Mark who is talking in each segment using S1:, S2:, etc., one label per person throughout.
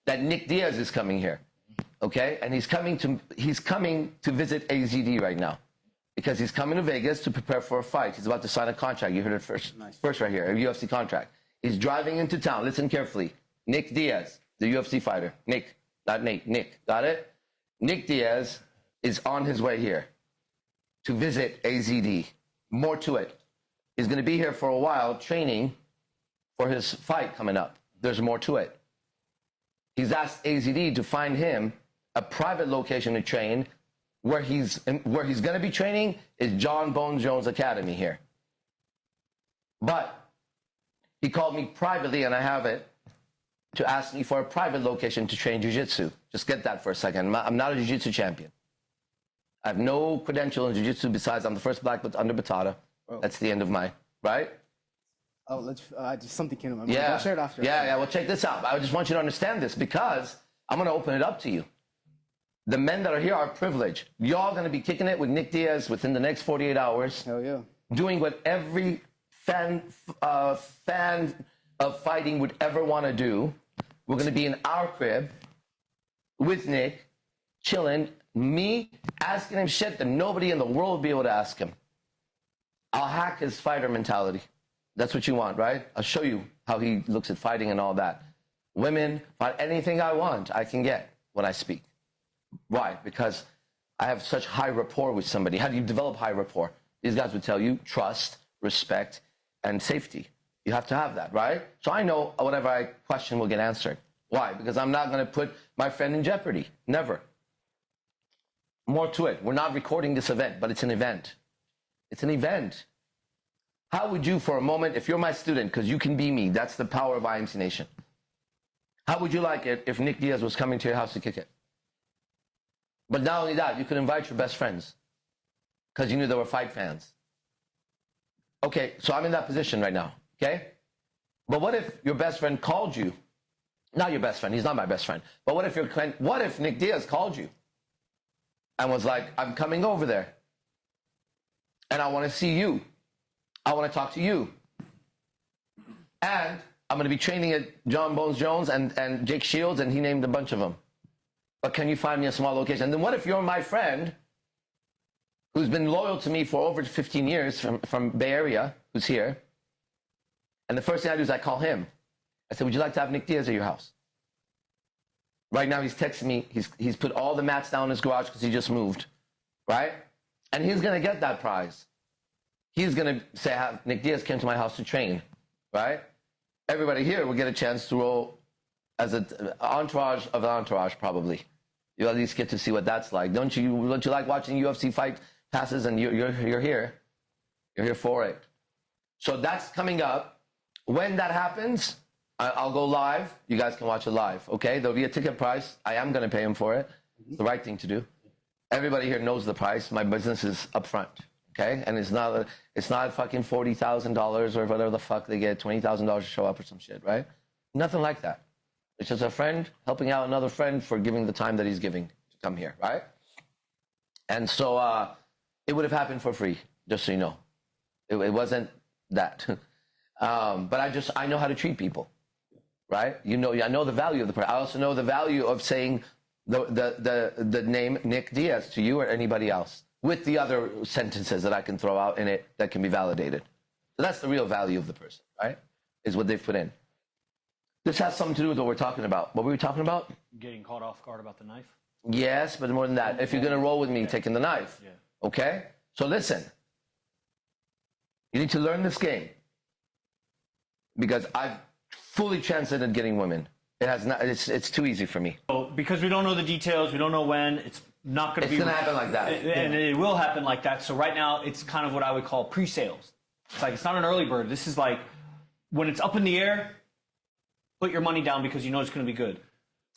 S1: that Nick Diaz is coming here, okay? And he's coming to visit AZD right now because he's coming to Vegas to prepare for a fight. He's about to sign a contract. You heard it first, first right here, a UFC contract. He's driving into town. Listen carefully. Nick Diaz, the UFC fighter. Nick, not Nate. Nick, got it? Nick Diaz is on his way here to visit AZD. More to it. He's going to be here for a while training for his fight coming up. There's more to it. He's asked AZD to find him a private location to train. Where he's going to be training is John Bones Jones Academy here. But he called me privately, and I have it, to ask me for a private location to train jiu-jitsu. Just get that for a second. I'm not a jiu-jitsu champion. I have no credential in jiu-jitsu besides I'm the first black belt under Batata. Oh. That's the end of my, right?
S2: Oh, let's, just something came to my mind.
S1: Yeah.
S2: I'll share it after.
S1: Yeah, well, check this out. I just want you to understand this because I'm going to open it up to you. The men that are here are privileged. Y'all going to be kicking it with Nick Diaz within the next 48 hours.
S2: Hell yeah.
S1: Doing what every fan of fighting would ever want to do. We're going to be in our crib with Nick, chilling, me asking him shit that nobody in the world will be able to ask him. I'll hack his fighter mentality. That's what you want, right? I'll show you how he looks at fighting and all that. Women, anything I want, I can get when I speak. Why? Because I have such high rapport with somebody. How do you develop high rapport? These guys would tell you trust, respect, and safety. You have to have that, right? So I know whatever I question will get answered. Why? Because I'm not going to put my friend in jeopardy. Never. More to it. We're not recording this event, but it's an event. It's an event. How would you, for a moment, if you're my student, because you can be me, that's the power of IMC Nation. How would you like it if Nick Diaz was coming to your house to kick it? But not only that, you could invite your best friends because you knew they were fight fans. Okay, so I'm in that position right now, okay? But what if your best friend called you? Not your best friend, he's not my best friend. But what if Nick Diaz called you and was like, I'm coming over there and I want to see you. I want to talk to you. And I'm going to be training at John Bones Jones and Jake Shields, and he named a bunch of them. But can you find me a small location? And then what if you're my friend who's been loyal to me for over 15 years from Bay Area, who's here, and the first thing I do is I call him. I said, would you like to have Nick Diaz at your house? Right now he's texting me. He's put all the mats down in his garage because he just moved, right? And he's going to get that prize. He's going to say, Nick Diaz came to my house to train, right? Everybody here will get a chance to roll as an entourage of an entourage, probably. You'll at least get to see what that's like. Don't you like watching UFC fight passes and you're here? You're here for it. So that's coming up. When that happens, I'll go live. You guys can watch it live, okay? There'll be a ticket price. I am going to pay him for it. It's the right thing to do. Everybody here knows the price. My business is up front. Okay, and it's not fucking $40,000 or whatever the fuck they get, $20,000 to show up or some shit, right? Nothing like that. It's just a friend helping out another friend for giving the time that he's giving to come here, right? And so it would have happened for free, just so you know. It wasn't that. But I know how to treat people, right? I know the value of the person. I also know the value of saying the name Nick Diaz to you or anybody else, with the other sentences that I can throw out in it that can be validated. So that's the real value of the person, right? Is what they've put in. This has something to do with what we're talking about. What were we talking about?
S3: Getting caught off guard about the knife?
S1: Yes, but more than that. If you're going to roll with me, taking the knife. Yeah. Okay? So listen. You need to learn this game. Because I've fully transcended getting women. It's too easy for me.
S3: So because we don't know the details, we don't know when, it's not going to be...
S1: It's going to happen like that.
S3: And it will happen like that. So right now, it's kind of what I would call pre-sales. It's like, it's not an early bird. This is like, when it's up in the air, put your money down because you know it's going to be good.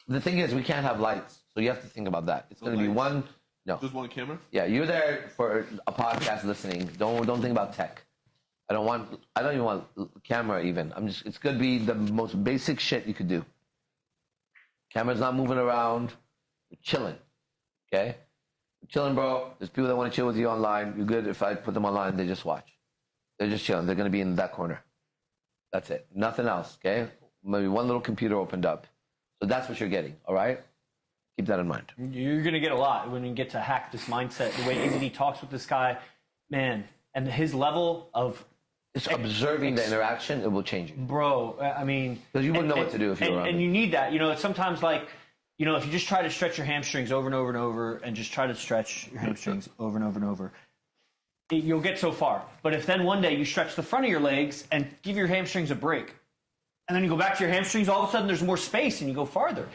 S1: The thing is, we can't have lights. So you have to think about that. It's going to be one... No.
S4: Just one camera?
S1: Yeah, you're there for a podcast listening. Don't think about tech. I don't even want camera even. It's going to be the most basic shit you could do. Camera's not moving around. We're chilling. Okay? We're chilling, bro. There's people that want to chill with you online. You're good. If I put them online, they just watch. They're just chilling. They're going to be in that corner. That's it. Nothing else, okay? Maybe one little computer opened up. So that's what you're getting, all right? Keep that in mind.
S3: You're going to get a lot when you get to hack this mindset. The way AZD talks with this guy, man, and his level of
S1: Just observing the interaction, it will change you.
S3: bro. I mean,
S1: Because you wouldn't know what to do if you were around
S3: and
S1: him.
S3: you need that. You know, it's sometimes like, you know, if you just try to stretch your hamstrings over and over and over, and just try to stretch your hamstrings over and over and over, you'll get so far. But if then one day you stretch the front of your legs and give your hamstrings a break, and then you go back to your hamstrings, all of a sudden there's more space and you go farther.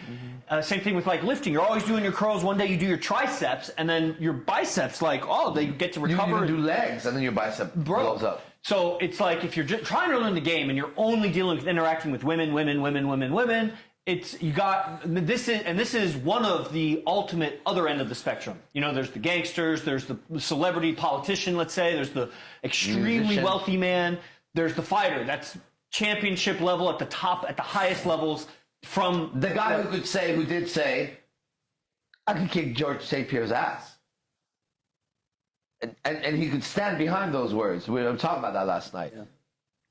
S3: Same thing with like lifting. You're always doing your curls. One day you do your triceps, and then your biceps, like, oh, they get to
S1: You
S3: recover.
S1: even do legs, and then your bicep blows up.
S3: So it's like if you're just trying to learn the game and you're only dealing with interacting with women, it's you got this is one of the ultimate other end of the spectrum. You know, there's the gangsters, there's the celebrity politician, let's say, there's the extremely
S1: Musician.
S3: wealthy man, there's the fighter that's championship level at the top, at the highest levels. From
S1: The guy who did say, I could kick George St. Pierre's ass. And he could stand behind those words. We were talking about that last night. Yeah.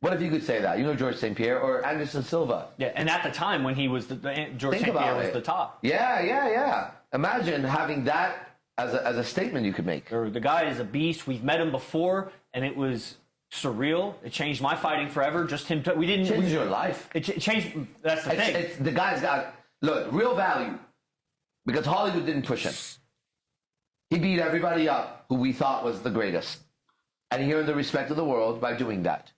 S1: What if you could say that? You know George St. Pierre or Anderson Silva?
S3: Yeah, and at the time when he was George
S1: Think
S3: St. Pierre
S1: about
S3: was
S1: it.
S3: the top.
S1: Yeah. Imagine having that as a statement you could make.
S3: Or the guy is a beast. We've met him before, and it was surreal. It changed my fighting forever. Just him. We didn't.
S1: Change your life.
S3: It changed. That's the thing.
S1: The guy's got, look, real value. Because Hollywood didn't push him. He beat everybody up who we thought was the greatest. And he earned the respect of the world by doing that.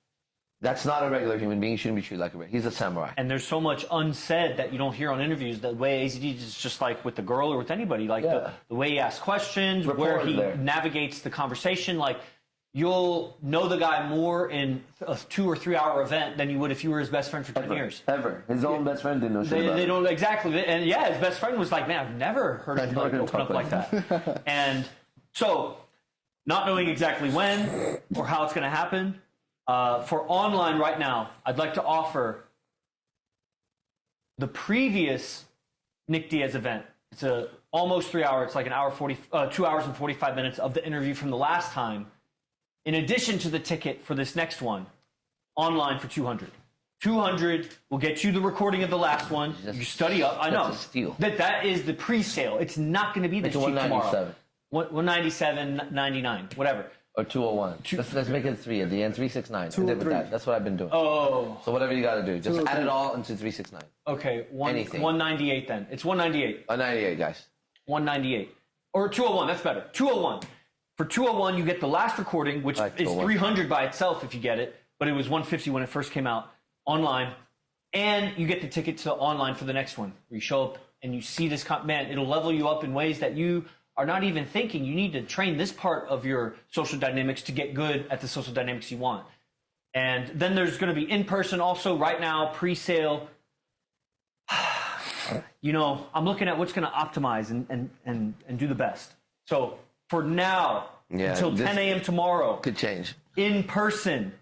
S1: That's not a regular human being. He shouldn't be treated like a regular. He's a samurai.
S3: And there's so much unsaid that you don't hear on interviews. The way AZD is just like with the girl or with anybody. Like the way he asks questions, where he navigates the conversation. Like, you'll know the guy more in a 2 or 3 hour event than you would if you were his best friend for 10 years.
S1: Ever. His own best friend didn't know shit about
S3: They
S1: it.
S3: don't exactly. And yeah, his best friend was like, man, I've never heard him like, open up like that. And so, not knowing exactly when or how it's going to happen, for online right now, I'd like to offer the previous Nick Diaz event. It's a almost 3 hour. It's like 2 hours and 45 minutes of the interview from the last time. In addition to the ticket for this next one, online for $200. $200 will get you the recording of the last one. You study up. I know.
S1: That's a steal.
S3: That is the pre-sale. It's not going to be this cheap tomorrow. $197.99, whatever.
S1: Or 201. Let's make it 3 at the end. 369. I did with that. That's what I've been doing.
S3: Oh.
S1: So whatever you got to do, just add it all into 369.
S3: Okay.
S1: Anything.
S3: 198 then. It's 198.
S1: 98, guys.
S3: 198. Or 201. That's better. 201. For 201, you get the last recording, which is 300 by itself if you get it, but it was 150 when it first came out online, and you get the ticket to online for the next one, where you show up and you see this. Man, it'll level you up in ways that you are not even thinking. You need to train this part of your social dynamics to get good at the social dynamics you want. And then there's going to be in person also right now, pre-sale. You know, I'm looking at what's going to optimize and do the best. So for now, until 10 a.m. tomorrow,
S1: Could change.
S3: in person,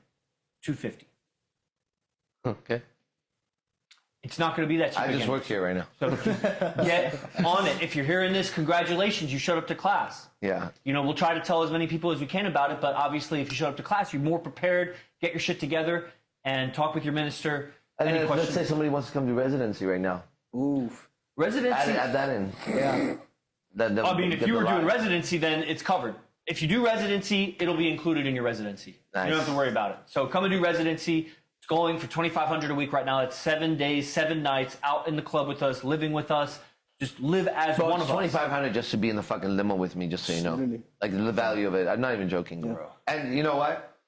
S3: $250.
S1: Okay.
S3: It's not going to be that cheap
S1: I just
S3: again.
S1: work here right now.
S3: So get on it. If you're hearing this, congratulations, you showed up to class.
S1: Yeah.
S3: You know, we'll try to tell as many people as we can about it, but obviously if you showed up to class, you're more prepared, get your shit together, and talk with your minister.
S1: And
S3: Any
S1: then
S3: questions?
S1: let's say somebody wants to come to residency right now.
S2: Oof.
S3: Residency?
S1: Add that in.
S2: Yeah.
S3: I mean, if you were doing residency, then it's covered. If you do residency, it'll be included in your residency.
S1: Nice.
S3: You don't have to worry about it. So come and do residency. It's going for $2,500 a week right now. It's 7 days, 7 nights out in the club with us, living with us. Just live as one of us.
S1: $2,500 just to be in the fucking limo with me, just so you know.
S2: Really?
S1: Like the value of it. I'm not even joking, bro. And you know what?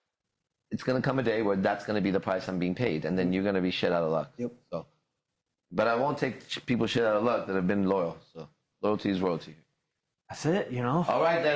S1: It's gonna come a day where that's gonna be the price I'm being paid, and then you're gonna be shit out of luck.
S2: Yep.
S1: So, but I won't take people shit out of luck that have been loyal. So loyalty is royalty.
S3: That's it, you know.
S1: All right then.